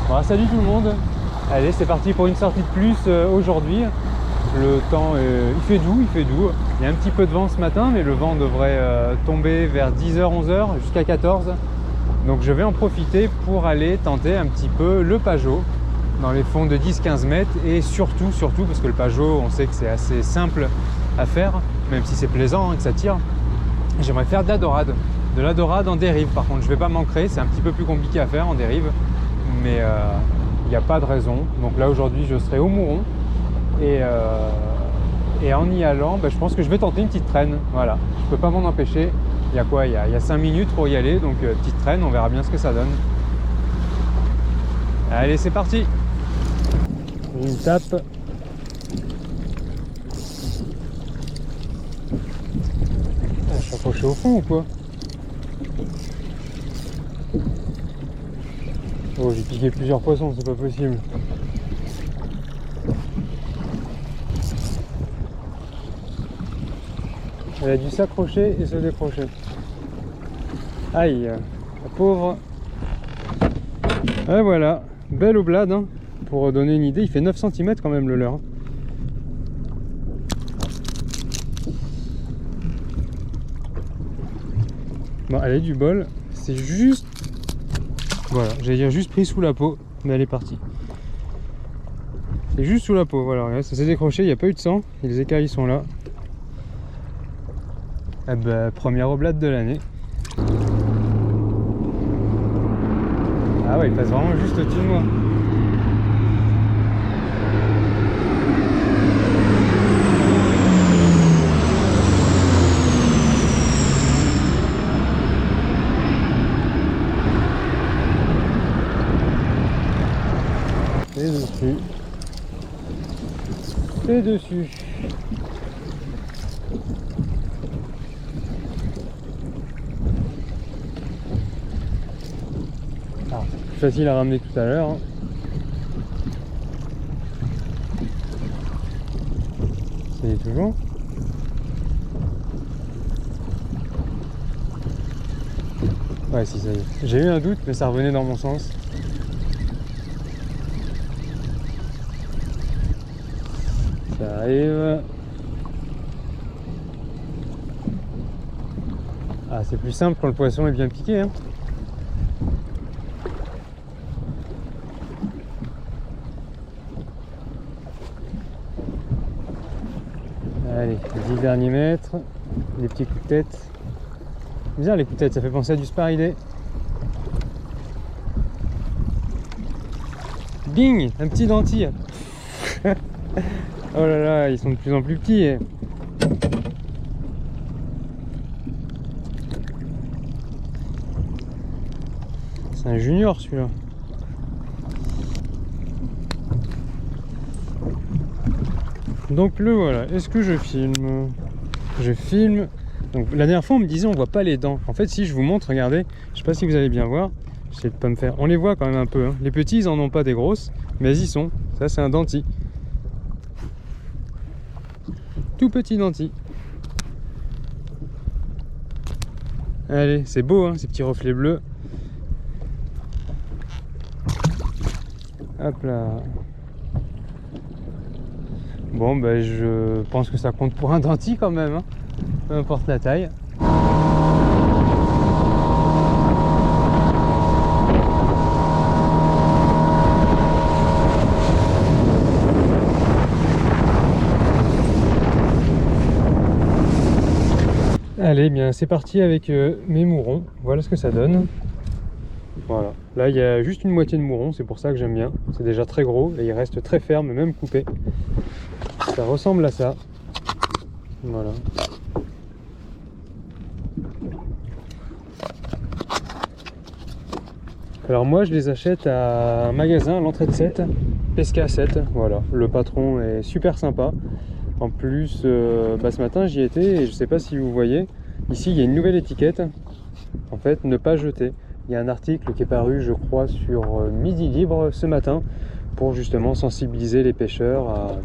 Bon, salut tout le monde. Allez, c'est parti pour une sortie de plus aujourd'hui. Le temps, il fait doux. Il y a un petit peu de vent ce matin, mais le vent devrait tomber vers 10h, 11h jusqu'à 14. Donc je vais en profiter pour aller tenter un petit peu le Pajot dans les fonds de 10-15 mètres. Et surtout, parce que le Pajot, on sait que c'est assez simple à faire, même si c'est plaisant, que ça tire. J'aimerais faire de la dorade. De la dorade en dérive. Par contre, je ne vais pas m'ancrer, c'est un petit peu plus compliqué à faire en dérive. Mais il n'y a pas de raison. Donc là aujourd'hui je serai au Mouron et en y allant je pense que je vais tenter une petite traîne. Voilà, je peux pas m'en empêcher. Il y a quoi, il y a 5 minutes pour y aller, donc petite traîne, on verra bien ce que ça donne. Allez, c'est parti. Une tape. Je suis accroché au fond ou quoi? Oh, j'ai piqué plusieurs poissons, c'est pas possible. Elle a dû s'accrocher et se décrocher. Aïe, la pauvre. Et voilà, belle oblade, hein. Pour donner une idée, il fait 9 cm quand même le leurre. Bon, elle a du bol, c'est juste... Voilà, j'allais dire juste pris sous la peau, mais elle est partie. C'est juste sous la peau, voilà, regarde, ça s'est décroché, il n'y a pas eu de sang, et les écailles sont là. Eh ben, première oblade de l'année. Ah ouais, il passe vraiment juste au-dessus de moi. Et dessus. Et dessus. Ah, c'est plus facile à ramener que tout à l'heure. Hein. Ça y est toujours. Ouais, si, ça y est. J'ai eu un doute, mais ça revenait dans mon sens. Ça arrive. Ah, c'est plus simple quand le poisson est bien piqué. Hein. Allez, 10 derniers mètres. Les petits coups de tête. Bizarre les coups de tête, ça fait penser à du sparidé. Bing, un petit dentier. Oh là là, ils sont de plus en plus petits. C'est un junior celui-là. Donc le voilà, est-ce que je filme? Je filme. Donc la dernière fois on me disait on voit pas les dents. En fait si je vous montre, regardez, je sais pas si vous allez bien voir. J'essaie de pas me faire. On les voit quand même un peu. Hein. Les petits ils en ont pas des grosses, mais ils y sont. Ça c'est un denti. Tout petit denti. Allez, c'est beau hein, ces petits reflets bleus. Hop là. Bon ben je pense que ça compte pour un denti quand même, hein. Peu importe la taille. Allez, bien c'est parti avec mes mourons, voilà ce que ça donne. Voilà, là il y a juste une moitié de mouron, c'est pour ça que j'aime bien. C'est déjà très gros et il reste très ferme, même coupé. Ça ressemble à ça. Voilà. Alors moi je les achète à un magasin, l'entrée de 7, Pesca 7. Voilà, le patron est super sympa. En plus, ce matin j'y étais et je sais pas si vous voyez, ici il y a une nouvelle étiquette. En fait, ne pas jeter. Il y a un article qui est paru, je crois, sur Midi Libre ce matin pour justement sensibiliser les pêcheurs à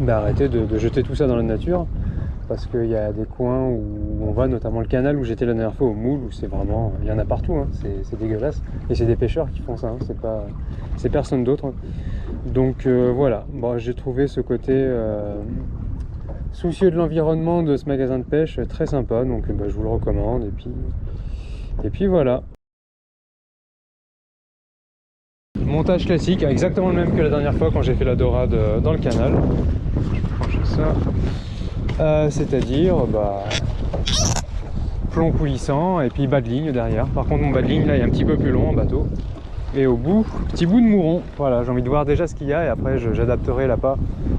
arrêter de jeter tout ça dans la nature, parce qu'il y a des coins où on voit notamment le canal où j'étais la dernière fois au Moule, où c'est vraiment, il y en a partout, hein, c'est dégueulasse. Et c'est des pêcheurs qui font ça, hein, c'est personne d'autre. Hein. Donc voilà, bon, j'ai trouvé ce côté soucieux de l'environnement de ce magasin de pêche très sympa, donc je vous le recommande. Et puis voilà. Montage classique, exactement le même que la dernière fois quand j'ai fait la dorade dans le canal. Je vais franchir ça. C'est-à-dire plomb coulissant et puis bas de ligne derrière. Par contre mon bas de ligne là est un petit peu plus long en bateau. Et au bout, petit bout de mouron. Voilà, j'ai envie de voir déjà ce qu'il y a et après j'adapterai l'appât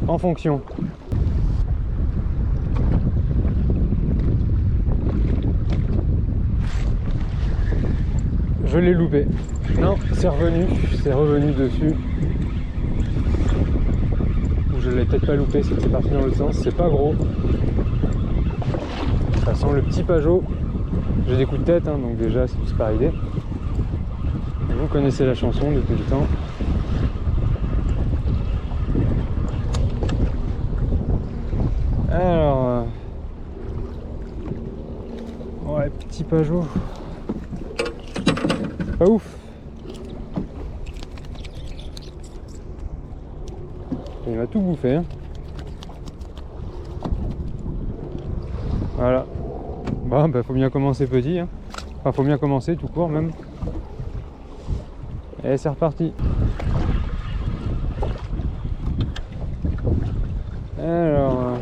en fonction. Je l'ai loupé. Non, c'est revenu dessus. Ou je l'ai peut-être pas loupé, c'était parti dans l'autre sens. C'est pas gros. Ça sent le petit pajot. J'ai des coups de tête, hein, donc déjà c'est tous par idée. Vous connaissez la chanson depuis le temps. Alors, ouais, petit pajot. Pas ouf. Il m'a tout bouffé. Hein. Voilà. Bon, faut bien commencer petit. Hein. Enfin, faut bien commencer tout court même. Et c'est reparti. Alors,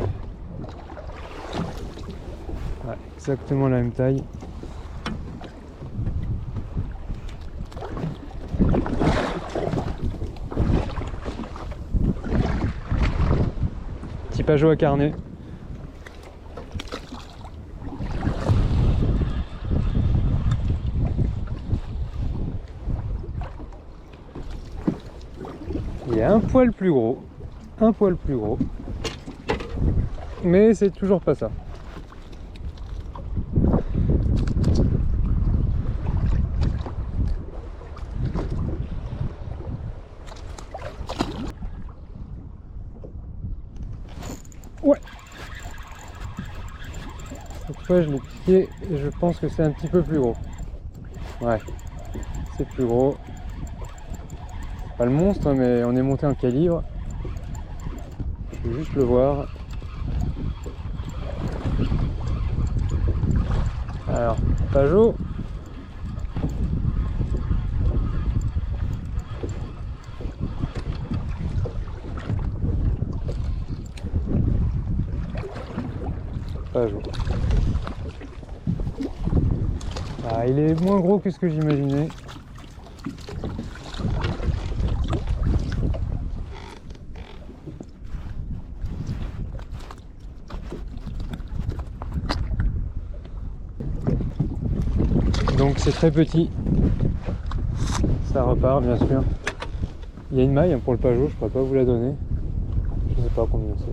ouais, exactement la même taille. Petit pajot à carnet. Il est un poil plus gros, mais c'est toujours pas ça. Ouais. Cette fois je l'ai piqué et je pense que c'est un petit peu plus gros. Ouais, c'est plus gros. Pas le monstre, mais on est monté en calibre. Je vais juste le voir. Alors, pajot. Pajot. Ah, il est moins gros que ce que j'imaginais. Donc c'est très petit, ça repart bien sûr. Il y a une maille pour le pajot, je pourrais pas vous la donner. Je sais pas combien c'est.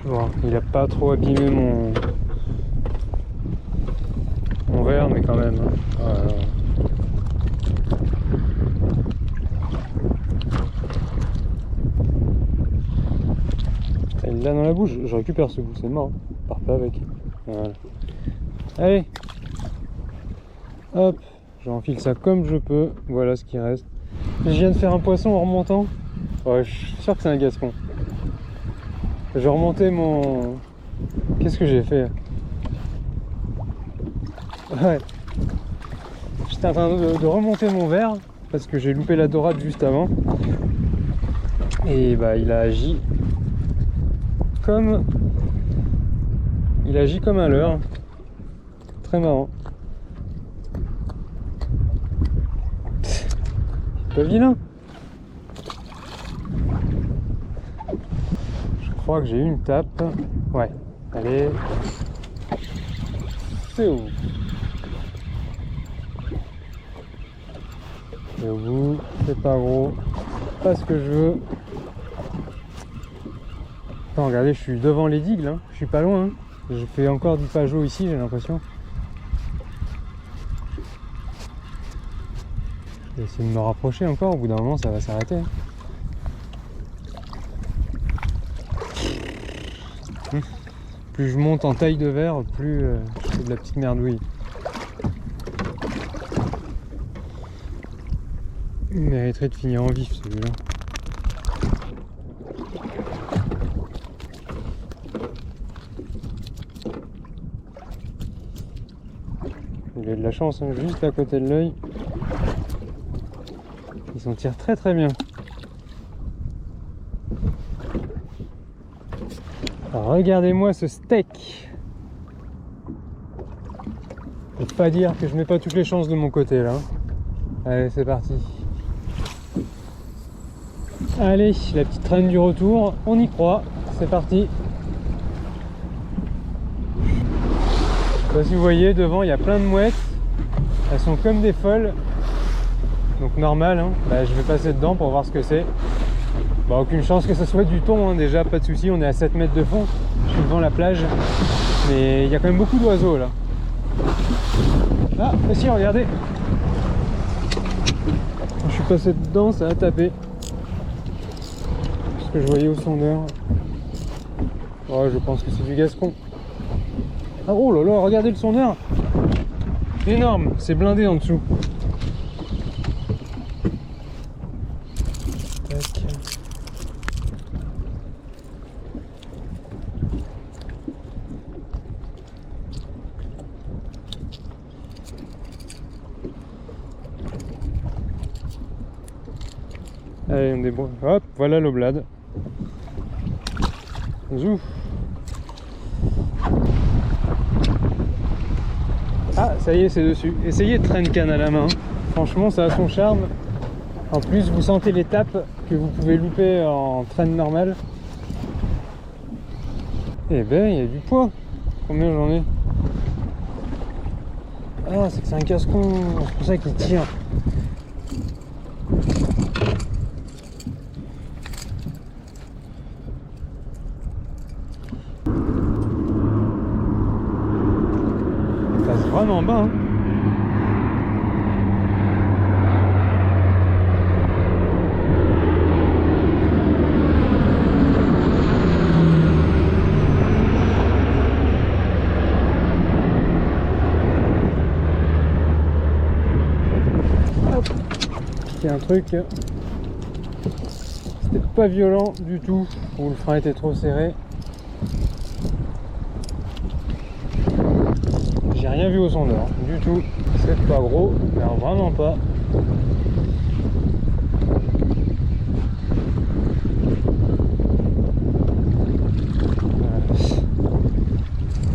Bon, il a pas trop abîmé mon verre, mais quand même. Il l'a dans la bouche, je récupère ce bout, c'est mort, je pars pas avec. Voilà. Allez, hop, j'enfile ça comme je peux, voilà ce qui reste. Je viens de faire un poisson en remontant. Ouais, je suis sûr que c'est un gascon. Je remontais mon... Qu'est-ce que j'ai fait? Ouais. J'étais en train de remonter mon verre parce que j'ai loupé la dorade juste avant. Et il a agi comme... Il agit comme un leurre. Très marrant. C'est pas vilain. Je crois que j'ai eu une tape. Ouais. Allez. C'est où? C'est au bout. C'est pas gros. Pas ce que je veux. Attends, regardez, je suis devant les digues là. Je suis pas loin. Hein. Je fais encore du pajot ici, j'ai l'impression. vais essayer de me rapprocher encore, au bout d'un moment ça va s'arrêter. Plus je monte en taille de verre, plus je fais de la petite merdouille. Il mériterait de finir en vif celui-là. Il a de la chance, hein, juste à côté de l'œil. Il s'en tire très très bien. Regardez-moi ce steak. Faut pas dire que je mets pas toutes les chances de mon côté là. Allez, c'est parti. Allez, la petite traîne du retour, on y croit, c'est parti. Je sais pas si vous voyez, devant il y a plein de mouettes. Elles sont comme des folles. Donc normal, hein. Bah, je vais passer dedans pour voir ce que c'est. Bah, aucune chance que ce soit du thon, hein. Déjà pas de souci, on est à 7 mètres de fond. Je suis devant la plage. Mais il y a quand même beaucoup d'oiseaux là. Ah, aussi, regardez. Quand je suis passé dedans, ça a tapé. Ce que je voyais au sondeur. Oh, je pense que c'est du gascon. Ah, oh là là, regardez le sondeur. Énorme, c'est blindé en dessous. Tac. Allez, on débrouille. Hop, voilà l'oblade. Zouf. Ah, ça y est, c'est dessus. Essayez de traîner canne à la main. Franchement, ça a son charme. En plus, vous sentez les tapes que vous pouvez louper en traîne normale. Eh ben, il y a du poids. Combien j'en ai? Ah, c'est que c'est un cascon. C'est pour ça qu'il tire. Il passe vraiment bas, hein. Il y a un truc, c'était pas violent du tout, où le frein était trop serré. J'ai rien vu au sondeur, du tout. C'est pas gros, mais alors vraiment pas.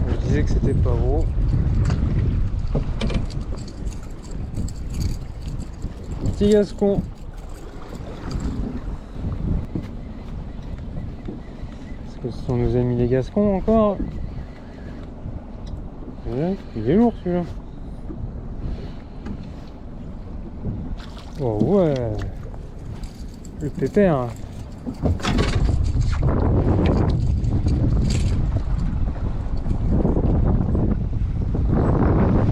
Je disais que c'était pas gros. Petit gascon. Est-ce que ce sont nos amis les gascons encore? Ouais, il est lourd celui-là. Oh ouais. Le pépère.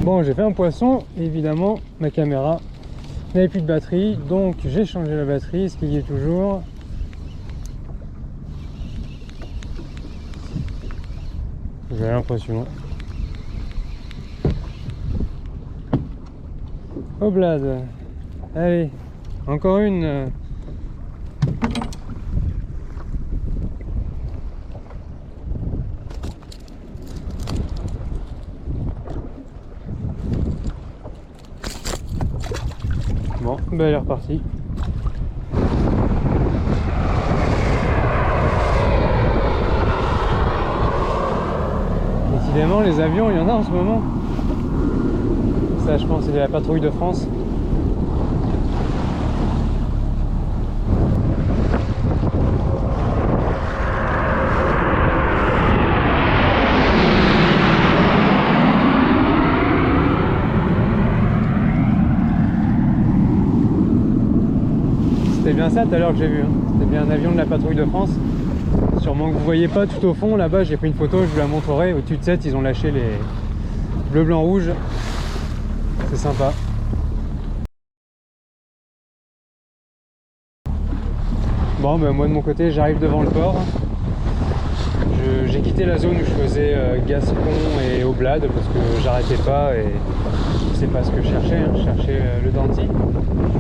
Bon, j'ai fait un poisson, évidemment, ma caméra n'avait plus de batterie, donc j'ai changé la batterie, ce qui y est toujours. J'ai l'impression. Oblade. Allez, encore une. Bon, ben elle est repartie. Décidément, les avions, il y en a en ce moment. Ça, je pense, c'est la patrouille de France. C'était bien ça tout à l'heure que j'ai vu, hein. C'était bien un avion de la patrouille de France. Sûrement que vous voyez pas tout au fond, là-bas j'ai pris une photo, je vous la montrerai. Au-dessus de cette, ils ont lâché les bleu, blanc, rouge. C'est sympa. Bon, ben, moi de mon côté, j'arrive devant le port. J'ai quitté la zone où je faisais Gascon et Oblade parce que j'arrêtais pas et c'est pas ce que je cherchais. Je cherchais le Danty.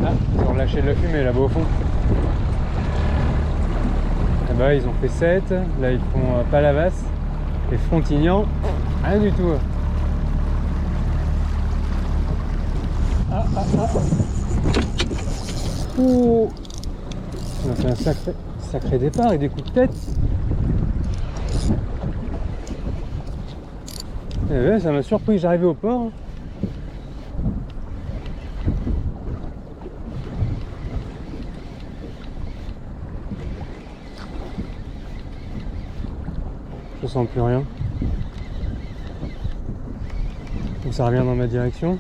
Ah, ils ont lâché de la fumée là-bas au fond. Et bah, ils ont fait 7. Là, ils font Palavas et Frontignan. Rien du tout. Ah. Oh, on a fait un sacré départ et des coups de tête. Et ouais, ça m'a surpris que j'arrivais au port. Je sens plus rien. Donc ça revient dans ma direction.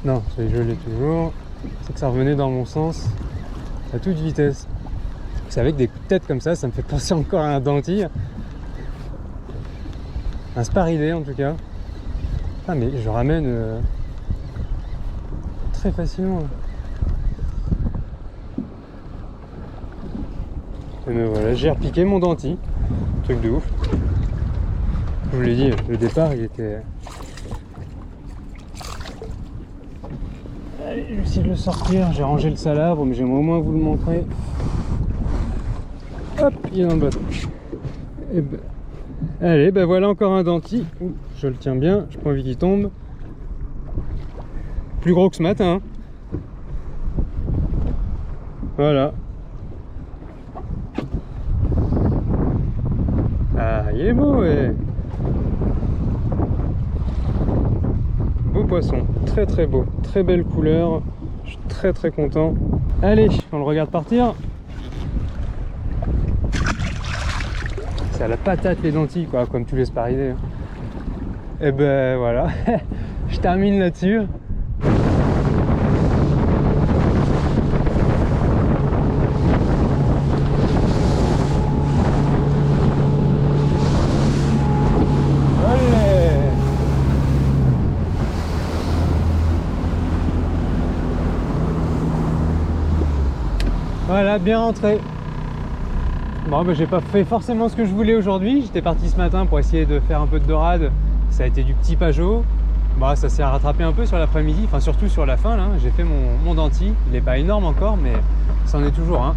Non, je l'ai toujours. C'est que ça revenait dans mon sens à toute vitesse. C'est avec des coups de tête comme ça me fait penser encore à un Danty. Un Sparidé en tout cas. Ah mais je ramène très facilement. Et me voilà, j'ai repiqué mon Danty. Truc de ouf. Je vous l'ai dit, le départ il était... Allez, je vais essayer de le sortir. J'ai rangé le salabre, mais j'aimerais au moins vous le montrer. Hop, il est dans le bateau. Et ben... Allez, ben voilà encore un Danty. Ouh, je le tiens bien, j'ai pas envie qu'il tombe. Plus gros que ce matin. Voilà. Ah, il est beau, ouais. Beau poisson, très beau, très belle couleur. Je suis très content. Allez, on le regarde partir. C'est à la patate les Danty, quoi, comme tous les Sparidés. Et ben voilà, je termine là-dessus. Voilà, bien rentré. Bon, ben, j'ai pas fait forcément ce que je voulais aujourd'hui. J'étais parti ce matin pour essayer de faire un peu de dorade. Ça a été du petit pajot. Bah, ça s'est rattrapé un peu sur l'après-midi, enfin surtout sur la fin là. J'ai fait mon Danty. Il n'est pas énorme encore, mais c'en est toujours un.